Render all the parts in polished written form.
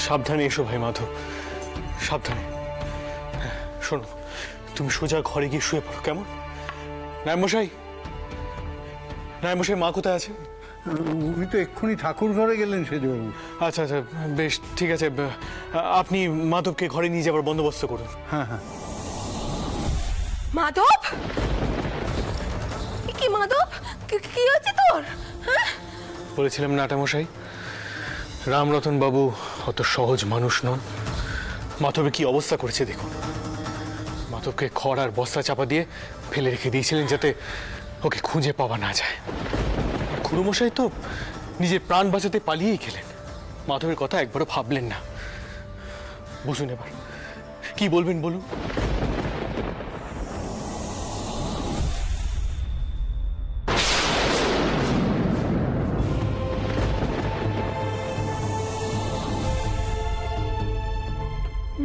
সাবধানে এসো ভাই মাধব, সাবধানে। শোনো, তুমি সোজা ঘরে গিয়ে শুয়ে পড়ো, কেমন? নায়মশাই, নায়মশাই, মা কোথায় আছে? উনি তো এক্ষুনি ঠাকুর ঘরে গেলেন সেজবাবু। আচ্ছা আচ্ছা, বেশ ঠিক আছে, আপনি মাধবকে ঘরে নিয়ে যাবার বন্দোবস্ত করুন। হ্যাঁ হ্যাঁ। মাধব, কি মাধব, কি হয়েছে তোর? বলেছিলাম না নাটামশাই, রামরতন বাবু অত সহজ মানুষ নন। মাধবের কি অবস্থা করেছে দেখুন। মাধবকে খড় আর বস্তা চাপা দিয়ে ফেলে রেখে দিয়েছিলেন যাতে ওকে খুঁজে পাওয়া না যায়। খুড়োমশাই তো নিজের প্রাণ বাঁচাতে পালিয়েই গেলেন, মাধবের কথা একবারও ভাবলেন না। বুঝুন এবার কি বলবেন বলুন।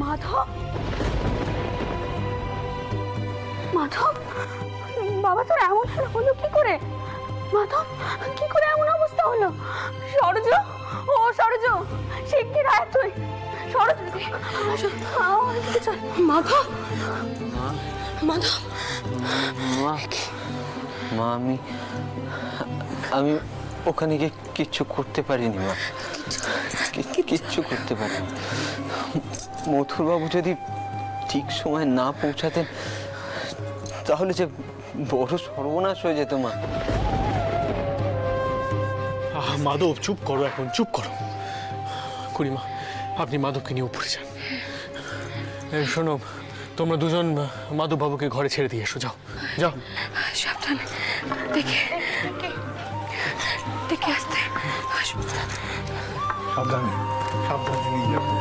মাধব, মাধব, বাবা তোর এমন হলো কি করে? মাধব, কি করে এমন অবস্থা হলো? সরজ, ও সরজ, শিগগির আয় তুই। সরজ, মাধব, মাধব, মা, আমি ওখানে গিয়ে কিচ্ছু করতে পারিনি মা, কিচ্ছু করতে পারিনি। মথুরবাবু যদি ঠিক সময় না পৌঁছাতেন তাহলে যে বড় সর্বনাশ হয়ে যেত মা। মাধব চুপ করো, এখন চুপ করো। খুড়িমা, আপনি মাধবকে নিয়ে উপরে যান। শোনো, তোমরা দুজন মাধব বাবুকে ঘরে ছেড়ে দিয়ে এসো, যাও যাও। সাবধানে, দেখে দেখে আসতে। সাবধানে, সাবধানে নিয়ে যাবো।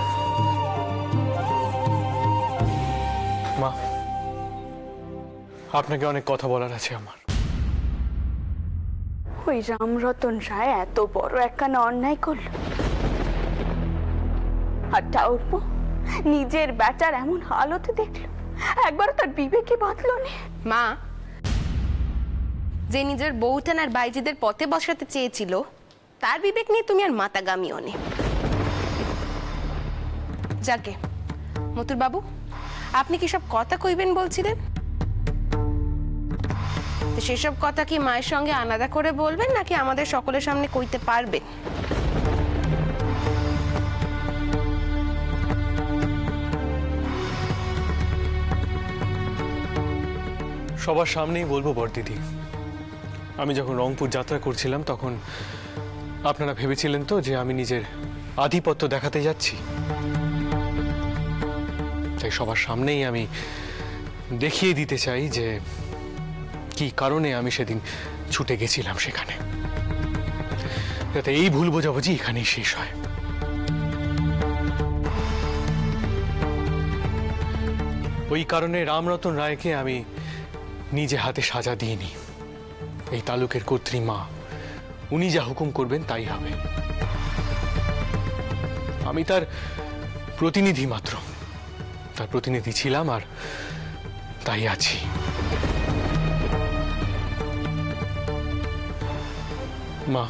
মা, আপনাকে অনেক কথা বলার আছে আমার। ওই রামরতন রায় এত বড় একখানা অন্যায় করল, আর ঠাকুরপো নিজের বেটার এমন হালতে দেখলো, একবারও তার বিবেকে বাঁধলো না। মা, যে নিজের বউটান আর বাইজিদের পথে বসাতে চেয়েছিল তার বিবেক নিয়ে তুমি আর মাতাগামিও নে। যাকে মথুর বাবু, আপনি কি সব কথা কইবেন বলছিলেন? তো সেসব কথা কি মায়ের সঙ্গে আলাদা করে বলবেন নাকি আমাদের সকলের সামনে কইতে পারবেন? সবার সামনেই বলবো বড়দিদি। আমি যখন রংপুর যাত্রা করছিলাম তখন আপনারা ভেবেছিলেন তো যে আমি নিজের আধিপত্য দেখাতে যাচ্ছি, তাই সবার সামনেই আমি দেখিয়ে দিতে চাই যে কি কারণে আমি সেদিন ছুটে গেছিলাম সেখানে, যাতে এই ভুল বোঝাবুঝি এখানেই শেষ হয়। ওই কারণে রামরতন রায়কে আমি নিজে হাতে সাজা দিইনি। এই তালুকের কর্ত্রী মা, উনি যা হুকুম করবেন তাই হবে। আমি তার প্রতিনিধি মাত্র, তার প্রতিনিধি ছিলাম আর তাই আছি। মা,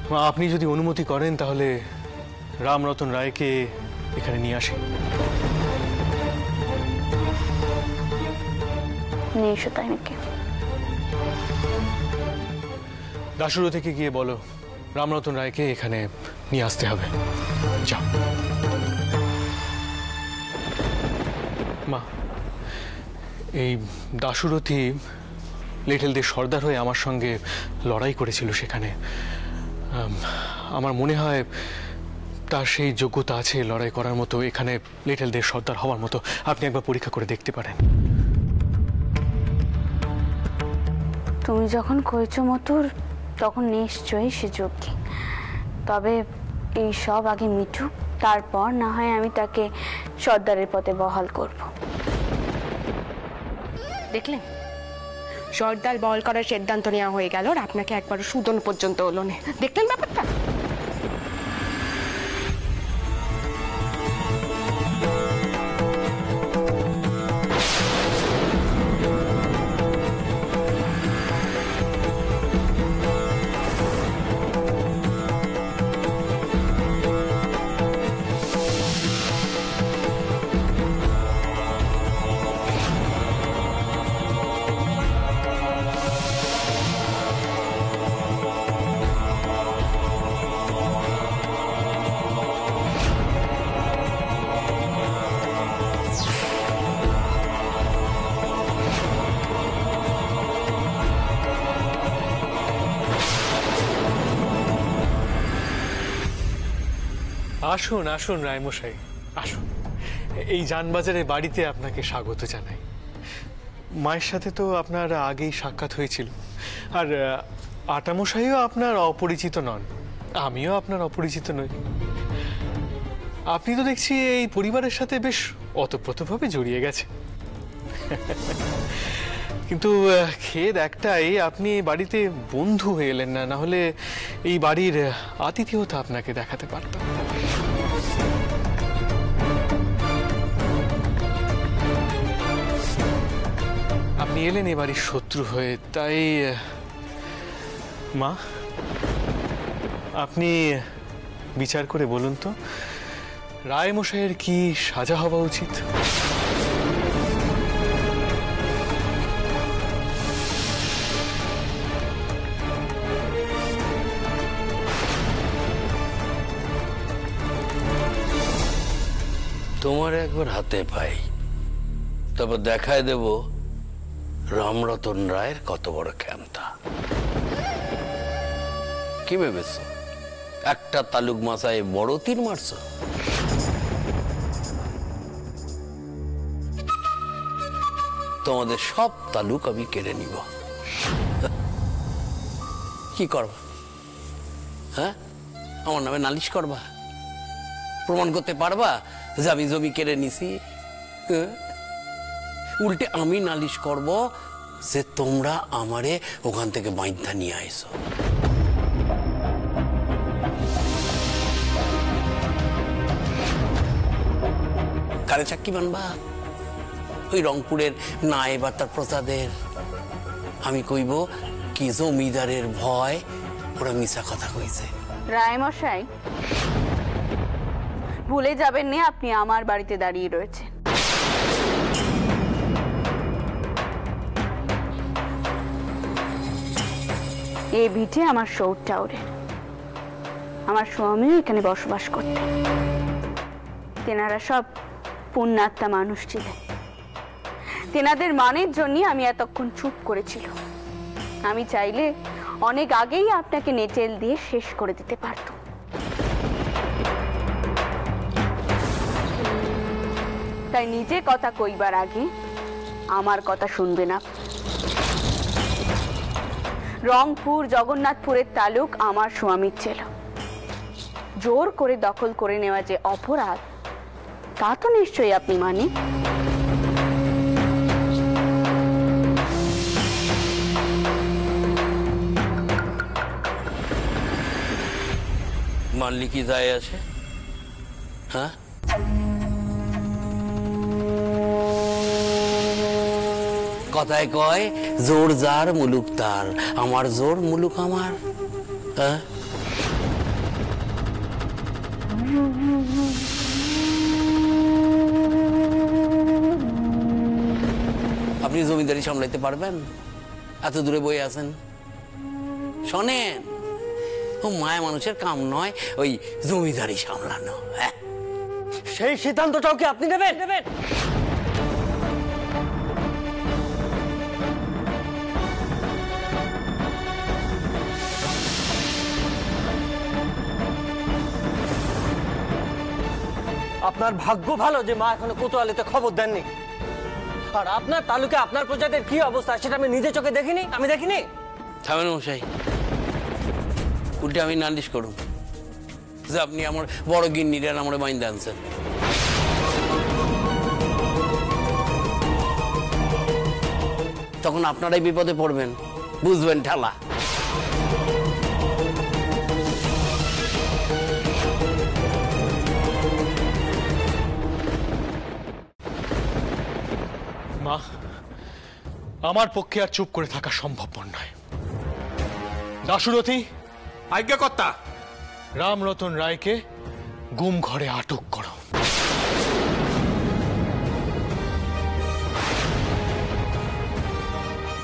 মা, আপনি যদি অনুমতি করেন তাহলে রামরতন রায়কে এখানে নিয়ে আসি। নিয়ে এসো, তাই নাকি? দাসুরো থেকে গিয়ে বলো রামরতন রায়কে এখানে নিয়ে আসতে হবে। যাও। মা, এই দাসুরথী লিটলদের সর্দার হয়ে আমার সঙ্গে লড়াই করেছিল সেখানে। আমার মনে হয় তার সেই যোগ্যতা আছে লড়াই করার মতো, এখানে লিটলদের সর্দার হওয়ার মতো। আপনি একবার পরীক্ষা করে দেখতে পারেন। তুমি যখন কইছো মতুর, তখন নিশ্চয়ই সে যোগ্যী। তবে এই সব আগে মিটুক, তারপর না হয় আমি তাকে সর্দারের পথে বহাল করব। দেখলেন, সর্দার বল করার সিদ্ধান্ত নেওয়া হয়ে গেল আর আপনাকে একবার সুদন পর্যন্ত হলো না। দেখলেন ব্যাপারটা? আসুন আসুন রায়মশাই, আসুন। এই জানবাজারের বাড়িতে আপনাকে স্বাগত জানাই। মায়ের সাথে তো আপনার আগেই সাক্ষাৎ হয়েছিল, আর আটামশাইও আপনার অপরিচিত নন, আমিও আপনার অপরিচিত নই। আপনি তো দেখছি এই পরিবারের সাথে বেশ ওতপ্রোতভাবে জড়িয়ে গেছে। কিন্তু খেদ একটাই, আপনি বাড়িতে বন্ধু হয়ে এলেন না, না হলে এই বাড়ির আতিথেয়তা আপনাকে দেখাতে পারতাম। আপনি এলেন এ বাড়ির শত্রু হয়ে, তাই মা আপনি বিচার করে বলুন তো রায়মশাইয়ের কি সাজা হওয়া উচিত? তোমার একবার হাতে পাই, তারপর দেখায় দেব রামরতন রায়ের কত বড় ক্ষমতা। কি ভেবেছ একটা তালুক মাসায় বড় তীর মারছ? তোমাদের সব তালুক আমি কেড়ে নিব। কি করবা? হ্যাঁ, আমার নামে নালিশ করবা? প্রমাণ করতে পারবা যে আমি জমি কেড়ে নিছি? উল্টে আমি নালিশ করব যে তোমরা আমারে ওখান থেকে বাইন্ধা নিয়ে আইছো। কারে চাকরি বানবা? ওই রংপুরের নায়েব আর তার প্রজাদের। আমি কইব কি জমিদারের ভয় ওরা মিছা কথা কইছে। রায়মশাই, ভুলে যাবেন না আপনি আমার বাড়িতে দাঁড়িয়ে রয়েছেন। এই ভিটে আমার সৌর টাউরের আমার স্বামীও এখানে বসবাস করতেন। তেনারা সব পুণ্যাত্মা মানুষ ছিলেন। তেনাদের মানের জন্য আমি এতক্ষণ চুপ করেছিল। আমি চাইলে অনেক আগেই আপনাকে নেটেল দিয়ে শেষ করে দিতে পারতাম। তাই নিজে কথা কইবার আগে আমার কথা শুনবেন না। রংপুর জগন্নাথপুরের তালুক আমার স্বামীর ছিল। জোর করে দখল করে নেওয়া যে অপরাধ, তা তো নিশ্চয়ই আপনি মানেন। মানলি কি যায় আছে? হ্যাঁ, কথায় কয় জোর যার মুলুক তার, আমার জোর মুলুক আমার। হ্যাঁ, আপনি জমিদারি সামলাইতে পারবেন? এত দূরে বই আছেন, শোনেন, ও মায়া মানুষের কাম নয় ওই জমিদারি সামলানো। হ্যাঁ, সেই সিদ্ধান্তটাও কি আপনি নেবেন? আপনার ভাগ্য ভালো যে মা এখনো কোতোয়ালিতে খবর দেননি। আর আপনার তালুকে আপনার প্রজাদের কি অবস্থা সেটা আমি নিজে চোখে দেখিনি। আমি দেখিনি। থামেন মশাই, উল্টে আমি নালিশ করুন যে আপনি আমার বড় গিন্নিরা আমার বাইন্দা আনছেন। তখন আপনারাই বিপদে পড়বেন, বুঝবেন ঠেলা। মা, আমার পক্ষে আর চুপ করে থাকা সম্ভবপর নয়। দাশরথী, আজ্ঞাকর্তা। রামরতন রায়কে গুম ঘরে আটক করো।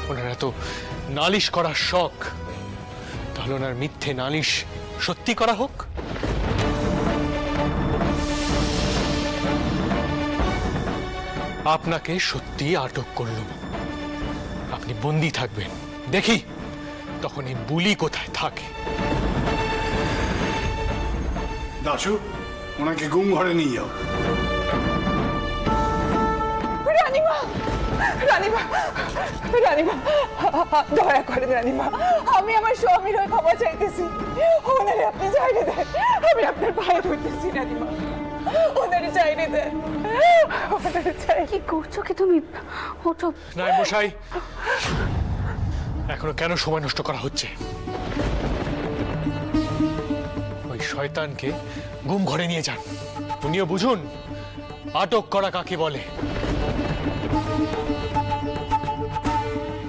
ওনার এত নালিশ করার শখ, তাহলে ওনার মিথ্যে নালিশ সত্যি করা হোক। আপনাকে সত্যি আটক করলুম, আপনি বন্দি থাকবেন। দেখি তখন এই বুলি কোথায় থাকে। দাশু, ওনাকে গুম ঘরে নিয়ে যাও। রানীমা, রানীমা, রানীমা, দয়া করেন রানীমা, আমি আমার স্বামীর হয়ে ক্ষমা চাইতেছি। ওনারে আপনি চাইলে দেন, আমি আপনার পায়ে ধরতেছি রানীমা, ওনারে চাইলে দেন, ওনারে চাই। কি করছো কি তুমি? ওঠো। নায়েব মশাই, এখনো কেন সময় নষ্ট করা হচ্ছে? ওই শয়তানকে গুম ঘরে নিয়ে যান, উনিও বুঝুন আটক করা কাকে বলে।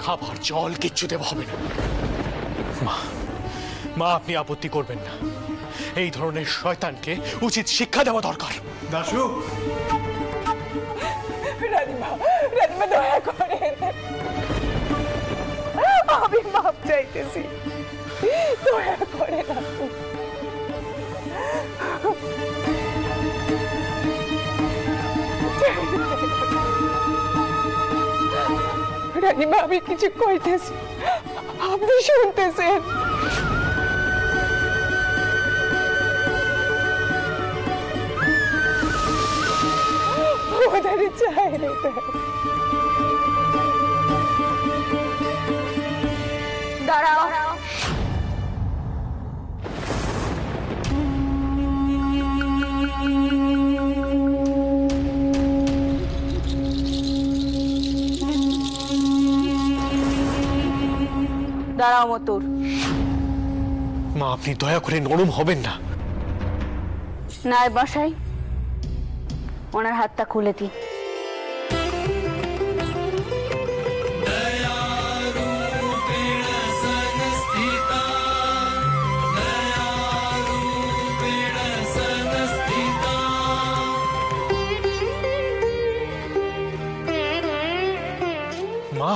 খাবার জল কিচ্ছু দেওয়া হবে না। মা, মা আপনি আপত্তি করবেন না, এই ধরনের শয়তানকে উচিত শিক্ষা দেওয়া দরকার। দাশু, রানীমা, রানীমা দয়া করেন, আমি মাপ চাইতেছি, দয়া করেন আপনি। রানীমা আমি কিছু কইতেছি, আপনি শুনতেছেন? ওনারে চাই রে। দাঁড়াও। দাঁড়াও মতুর। মা আপনি দয়া করে নরম হবেন না। নায়েব মশাই, ওনার হাতটা খুলে দিন। মা,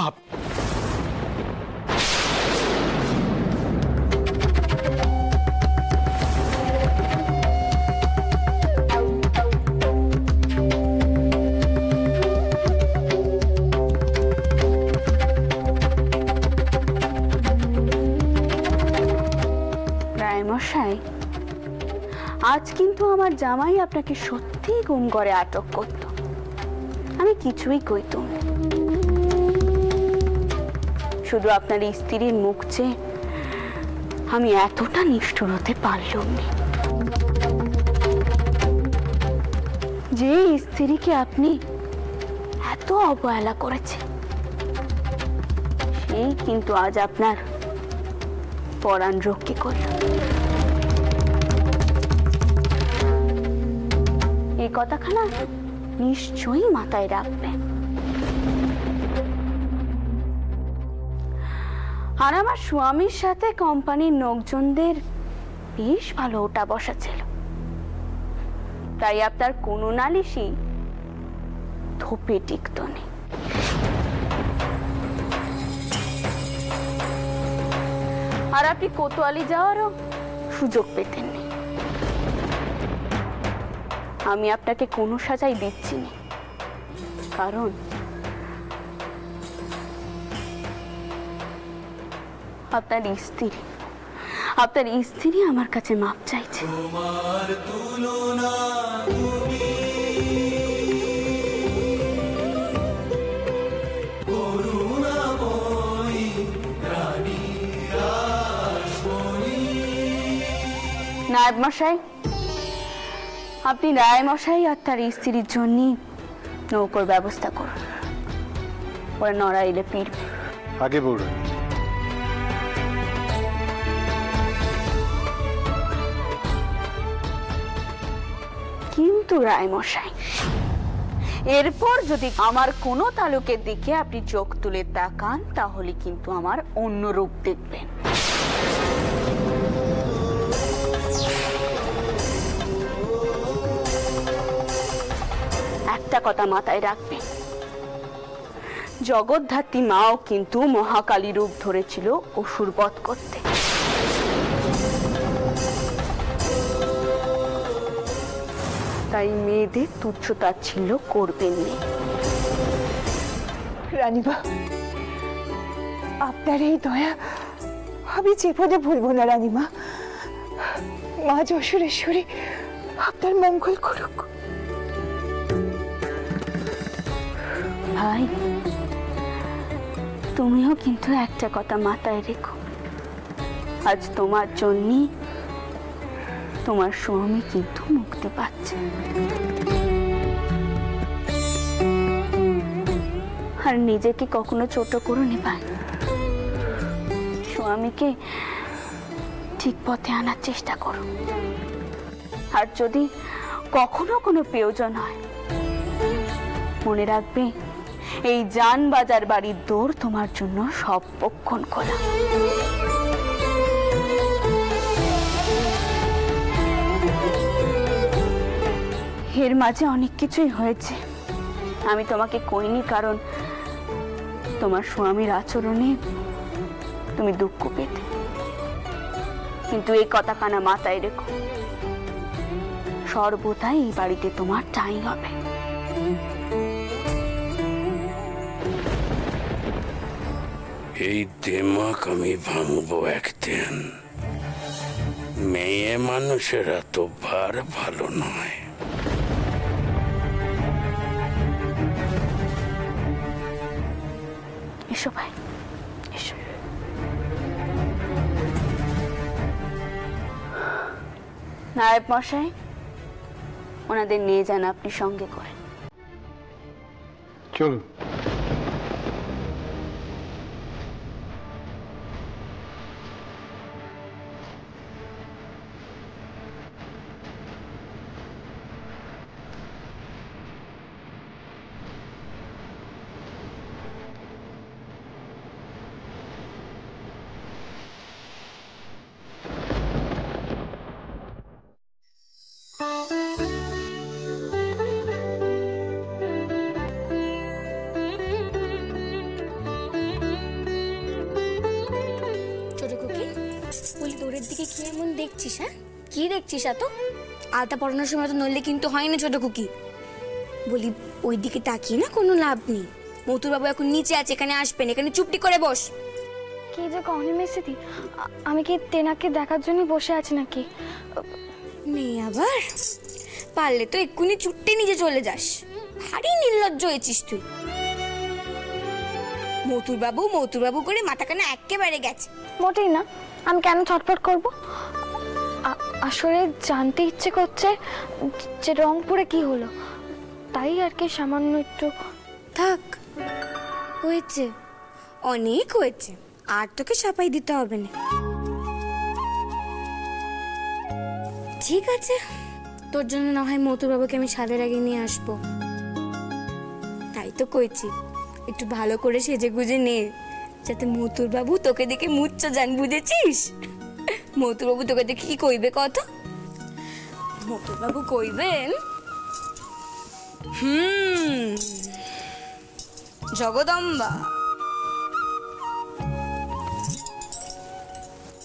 মশাই, আজ কিন্তু আমার জামাই আপনাকে সত্যিই গুম করে আটক করত, আমি কিছুই কইতুম। শুধু আপনার স্ত্রীর মুখ চেয়ে আমি এতটা নিষ্ঠুর হতে পারলাম না। যে স্ত্রীকে আপনি এত অবহেলা করেছে, সেই কিন্তু আজ আপনার পরাণ রক্ষে করল। এই কথাখানা নিশ্চয়ই মাথায় রাখবেন। আর আমার স্বামীর সাথে কোম্পানির লোকজনদের বেশ ভালো ওটা বসা ছিল, তাই আপনার কোনো নালিশই থোপে টিকত নেই। আর আপনি কোতোয়ালি যাওয়ারও সুযোগ পেতেন না। আমি আপনাকে কোনো সাজাই দিচ্ছি না, কারণ আপনার স্ত্রী আমার কাছে মাপ চাইছে। নায়েব মশাই, আপনি রায় মশাই আর তার স্ত্রীর জন্য নৌকোর ব্যবস্থা করুন, ওরা নড়াইলে ফিরবে। আগে বলুন। কিন্তু রায় মশাই, এরপর যদি আমার কোনো তালুকের দিকে আপনি চোখ তুলে তাকান, তাহলে কিন্তু আমার অন্য রূপ দেখবেন। একটা কথা মাথায় রাখবেন, জগদ্ধাত্রী মাও কিন্তু মহাকালী রূপ ধরেছিল অসুর বধ করতে। তাই মেয়েদের তুচ্ছ-তাচ্ছিল্য করবেন না। রানীমা, আপনার এই দয়া আমি জীবনে ভুলবো না রানীমা। মা যশোরেশ্বরী আপনার মঙ্গল করুক। ভাই, তুমিও কিন্তু একটা কথা মাথায় রেখো, আজ তোমার জন্যই তোমার স্বামী কিন্তু মুক্তি পাচ্ছে। আর নিজেকে কখনো ছোট করো নি ভাই, স্বামীকে ঠিক পথে আনার চেষ্টা করো। আর যদি কখনো কোনো প্রয়োজন হয়, মনে রাখবে এই জান বাজার বাড়ির দৌড় তোমার জন্য সবক্ষণ খোলা। এর মাঝে অনেক কিছুই হয়েছে, আমি তোমাকে কইনি, কারণ তোমার স্বামীর আচরণে তুমি দুঃখ পেতে। কিন্তু এই কথা কানা মাথায় রেখো, সর্বদাই এই বাড়িতে তোমার ঠাঁই হবে। এই দেমাক আমি ভাঙবো একদিন। মেয়ে মানুষেরা তো ভার ভালো নয়। এসো ভাই, এসো। নায়েব মশাই, ওনাদের নিয়ে যান আপনি সঙ্গে করে। চলুন। দূরের দিকে কি এমন দেখছিস? হ্যাঁ, কি দেখছিস? এত আলতা পড়ানোর সময় তো নড়লে কিন্তু হয় না ছোট খুকি। বলি ওই দিকে তাকিয়ে না কোনো লাভ নেই। মতুর বাবু এখন নিচে আছে, এখানে আসবেন, এখানে চুপটি করে বস। কি যে কহনি মেসিদি, আমি কি তেনাকে দেখার জন্য বসে আছি নাকি? মেয়ে আবার পারলে তো এক্ষুনি চুট্টে নিচে চলে যাস। ভারী নির্লজ্জ হয়েছিস তুই। মতুর বাবু করে মাথা কানা একেবারে গেছে। মোটেই না, আমি কেন ছটফট করব? আসলে জানতে ইচ্ছে করছে যে রংপুরে কি হলো, তাই আর কি সামান্য একটু। থাক, হয়েছে, অনেক হয়েছে, আর তোকে সাপাই দিতে হবে না। ঠিক আছে, তোর জন্য না হয় মতুর বাবুকে আমি সাদের আগে নিয়ে আসবো। তাই তো কইছি, একটু ভালো করে সেজে গুজে নে, যাতে মতুর বাবু তোকে দেখে মুচ্ছা যান, বুঝেছিস? মতুর বাবু তোকে দেখে কি কইবে কত? মতুর বাবু কইবেন, জগদম্বা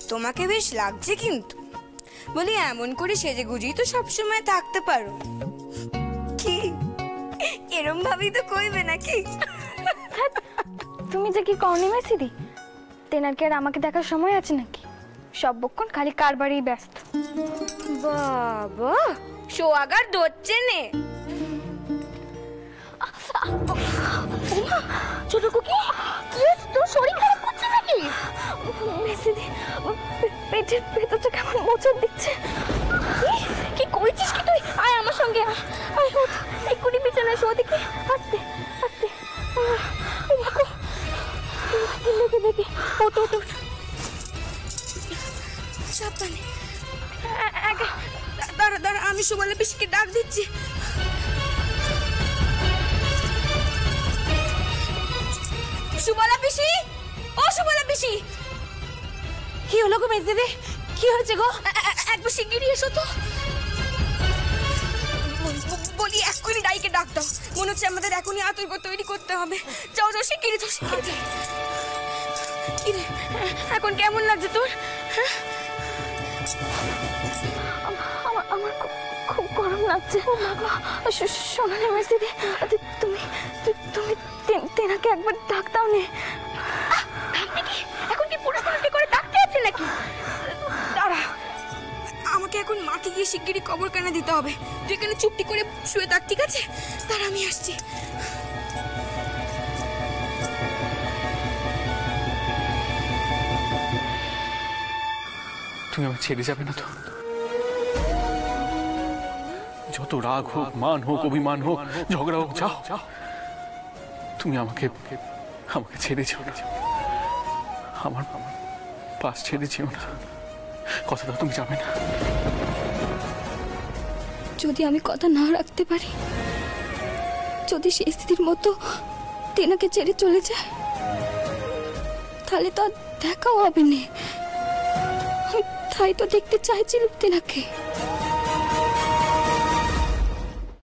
তোমাকে বেশ লাগছে, কিন্তু বলি এমন করে সেজে গুজেই তো সবসময় থাকতে পারো। কি এরম ভাবেই তো কইবে নাকি? তুমি যে কি কহনি মেসিদি, তেনার কি আর আমাকে দেখার সময় আছে নাকি? সবক্ষণ খালি কারবারই ব্যস্ত। বাবা, সোয়াগার দোচ্ছে নে। ছোট কুকি, কি তোর শরীর খারাপ করছে নাকি? মেসিদি, পেটের ভেতরটা কেমন মোচড় দিচ্ছে। কি কইছিস কি তুই? আয় আমার সঙ্গে, আয়, এক্ষুনি বিছানায় শো দেখি। আস্তে আস্তে, দেখি দেখি, ওঠ ওঠ ওঠ, সাবধানে। দাঁড়া দাঁড়া, আমি সুবলা পিসিকে ডাক দিচ্ছি। সুবলা পিসি, ও সুবলা পিসি। কি হলো গো মেজদিদি, কি হয়েছে গো? একবার শিগগিরই এসো তো। বলি এক্ষুনি ডাইকে ডাক দাও, মনে হচ্ছে আমাদের এখনই আতঙ্ক তৈরি করতে হবে। যাও যাও, শিগগিরই তো, শিগগিরই যাও। কি রে, এখন কেমন লাগছে তোর? আমার খুব গরম লাগছে। শোনো না মেসিদি, তুমি তুমি তেনাকে একবার ডাক দাও নে। এখন কি পুরো করে ডাকতে আছে নাকি? দাঁড়া, আমাকে এখন মাকে গিয়ে শিগগিরই কবর কানা দিতে হবে। তুই এখানে চুপটি করে শুয়ে থাক, ঠিক আছে? তার আমি আসছি। তুমি আমার ছেড়ে যাবে না তো? যত রাগ হোক, মান হোক, অভিমান হোক, ঝগড়া হোক, যাও তুমি আমাকে ছেড়ে যেও না। আমার পাশ ছেড়ে যেও না, কথা দাও তুমি যাবে না। যদি আমি কথা না রাখতে পারি, যদি সেই স্ত্রীর মতো তেনাকে ছেড়ে চলে যায়, তাহলে তো আর দেখাও হবে না। তাই তো দেখতে চাইছিলাম তেনাকে।